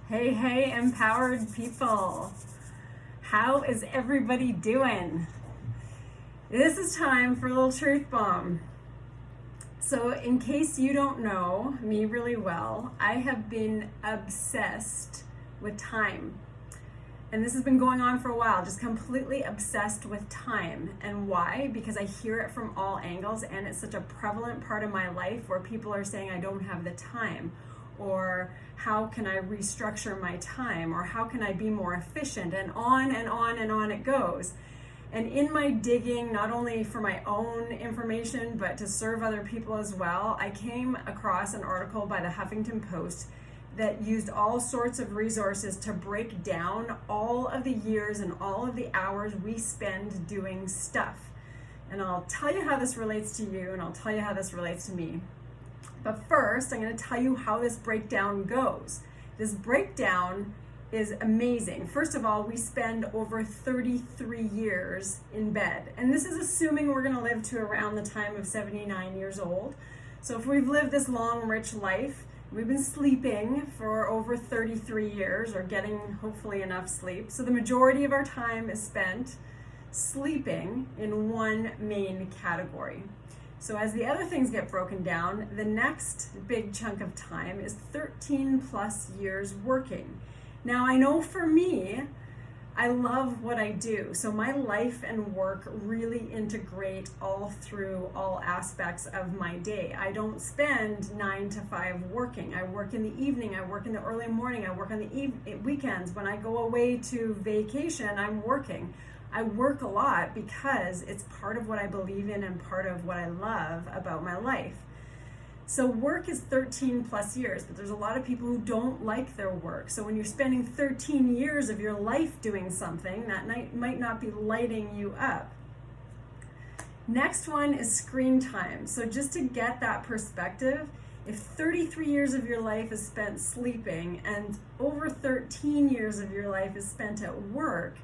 Hey, empowered people. How is everybody doing? This is time for a little truth bomb. So, in case you don't know me really well, I have been obsessed with time. And this has been going on for a while, just completely obsessed with time. And why? Because I hear it from all angles, and it's such a prevalent part of my life where people are saying, I don't have the time. Or how can I restructure my time? Or how can I be more efficient? And on and on and on it goes. And in my digging, not only for my own information, but to serve other people as well, I came across an article by the Huffington Post that used all sorts of resources to break down all of the years and all of the hours we spend doing stuff. And I'll tell you how this relates to you, and I'll tell you how this relates to me. But first, I'm going to tell you how this breakdown goes. This breakdown is amazing. First of all, we spend over 33 years in bed. And this is assuming we're going to live to around the time of 79 years old. So if we've lived this long, rich life, we've been sleeping for over 33 years or getting hopefully enough sleep. So the majority of our time is spent sleeping in one main category. So as the other things get broken down, the next big chunk of time is 13 plus years working. Now I know for me, I love what I do. So my life and work really integrate all through all aspects of my day. I don't spend 9 to 5 working. I work in the evening, I work in the early morning, I work on the weekends. When I go away to vacation, I'm working. I work a lot because it's part of what I believe in and part of what I love about my life. So work is 13 plus years, but there's a lot of people who don't like their work. So when you're spending 13 years of your life doing something, that might not be lighting you up. Next one is screen time. So just to get that perspective, if 33 years of your life is spent sleeping and over 13 years of your life is spent at work,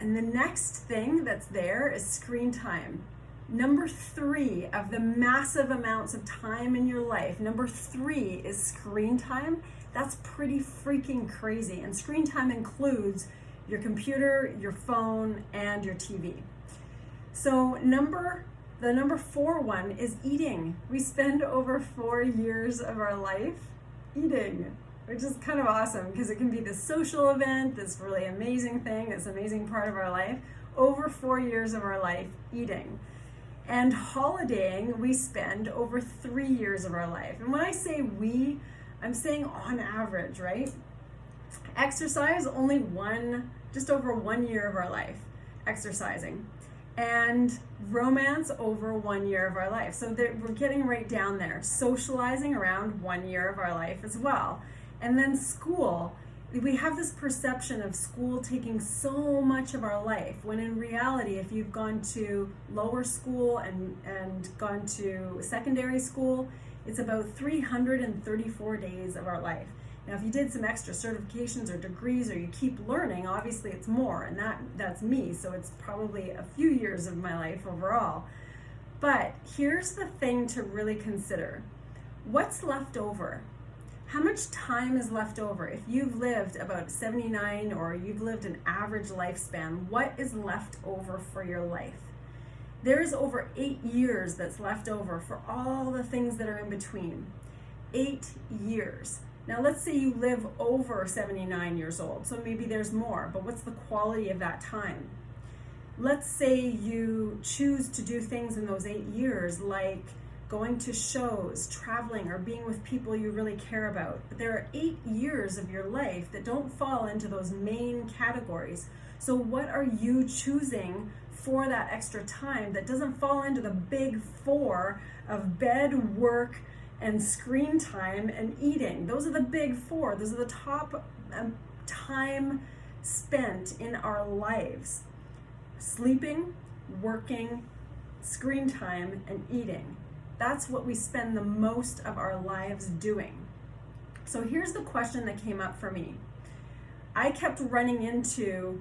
and the next thing that's there is screen time. Number 3 of the massive amounts of time in your life, number 3 is screen time. That's pretty freaking crazy. And screen time includes your computer, your phone, and your TV. So the number 4 one is eating. We spend over 4 years of our life eating, which is kind of awesome because it can be this social event, this really amazing thing, this amazing part of our life. Over 4 years of our life eating. And holidaying, we spend over 3 years of our life. And when I say we, I'm saying on average, right? Exercise, just over 1 year of our life, exercising. And romance, over 1 year of our life. So we're getting right down there. Socializing, around 1 year of our life as well. And then school, we have this perception of school taking so much of our life, when in reality, if you've gone to lower school and gone to secondary school, it's about 334 days of our life. Now, if you did some extra certifications or degrees or you keep learning, obviously it's more, and that's me, so it's probably a few years of my life overall. But here's the thing to really consider. What's left over? How much time is left over? If you've lived about 79 or you've lived an average lifespan, what is left over for your life? There is over 8 years that's left over for all the things that are in between. 8 years. Now let's say you live over 79 years old, so maybe there's more, but what's the quality of that time? Let's say you choose to do things in those 8 years like going to shows, traveling, or being with people you really care about. But there are 8 years of your life that don't fall into those main categories. So what are you choosing for that extra time that doesn't fall into the big 4 of bed, work, and screen time and eating? Those are the big 4. Those are the top time spent in our lives. Sleeping, working, screen time, and eating. That's what we spend the most of our lives doing. So here's the question that came up for me. I kept running into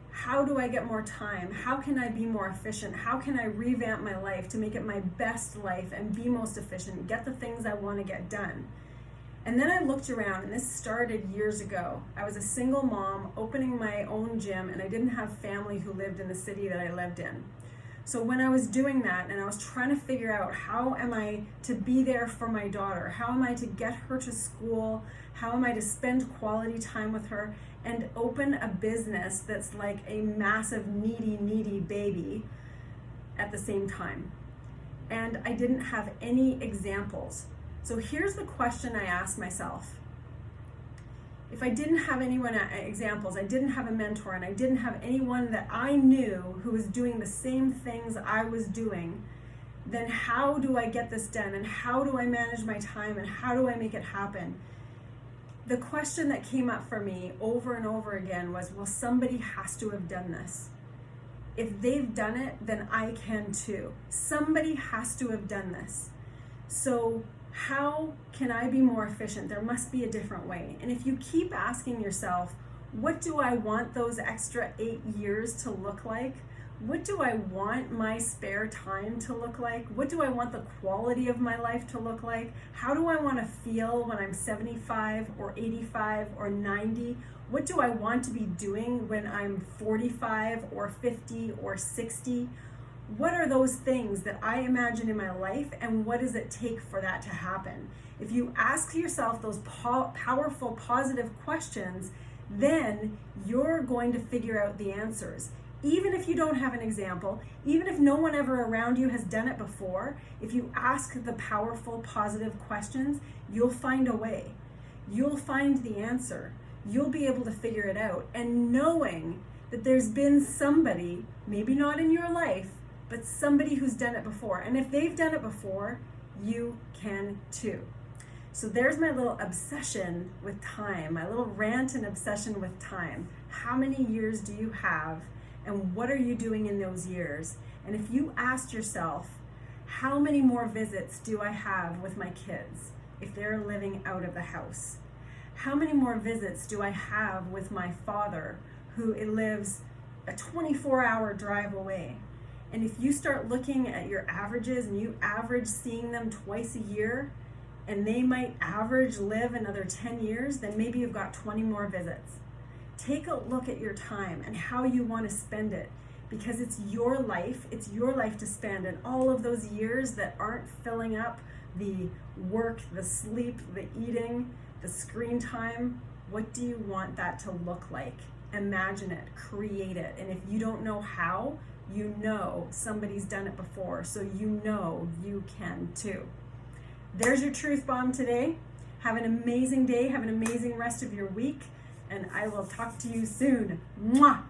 how do I get more time? How can I be more efficient? How can I revamp my life to make it my best life and be most efficient, get the things I want to get done? And then I looked around, and this started years ago. I was a single mom opening my own gym, and I didn't have family who lived in the city that I lived in. So when I was doing that and I was trying to figure out how am I to be there for my daughter, how am I to get her to school, how am I to spend quality time with her and open a business that's like a massive needy baby at the same time. And I didn't have any examples. So here's the question I asked myself. If I didn't have anyone examples, I didn't have a mentor, and I didn't have anyone that I knew who was doing the same things I was doing, then how do I get this done? And how do I manage my time? And how do I make it happen? The question that came up for me over and over again was, well, somebody has to have done this. If they've done it, then I can too. Somebody has to have done this. So how can I be more efficient? There must be a different way. And if you keep asking yourself, what do I want those extra 8 years to look like? What do I want my spare time to look like? What do I want the quality of my life to look like? How do I want to feel when I'm 75 or 85 or 90? What do I want to be doing when I'm 45 or 50 or 60? What are those things that I imagine in my life, and what does it take for that to happen? If you ask yourself those powerful, positive questions, then you're going to figure out the answers. Even if you don't have an example, even if no one ever around you has done it before, if you ask the powerful, positive questions, you'll find a way. You'll find the answer. You'll be able to figure it out. And knowing that there's been somebody, maybe not in your life, but somebody who's done it before. And if they've done it before, you can too. So there's my little obsession with time, my little rant and obsession with time. How many years do you have, and what are you doing in those years? And if you asked yourself, how many more visits do I have with my kids if they're living out of the house? How many more visits do I have with my father who lives a 24-hour drive away? And if you start looking at your averages and you average seeing them twice a year, and they might average live another 10 years, then maybe you've got 20 more visits. Take a look at your time and how you want to spend it, because it's your life to spend, and all of those years that aren't filling up the work, the sleep, the eating, the screen time, what do you want that to look like? Imagine it, create it, and if you don't know how, you know somebody's done it before, so you know you can too. There's your truth bomb today. Have an amazing day, have an amazing rest of your week, and I will talk to you soon. Mwah!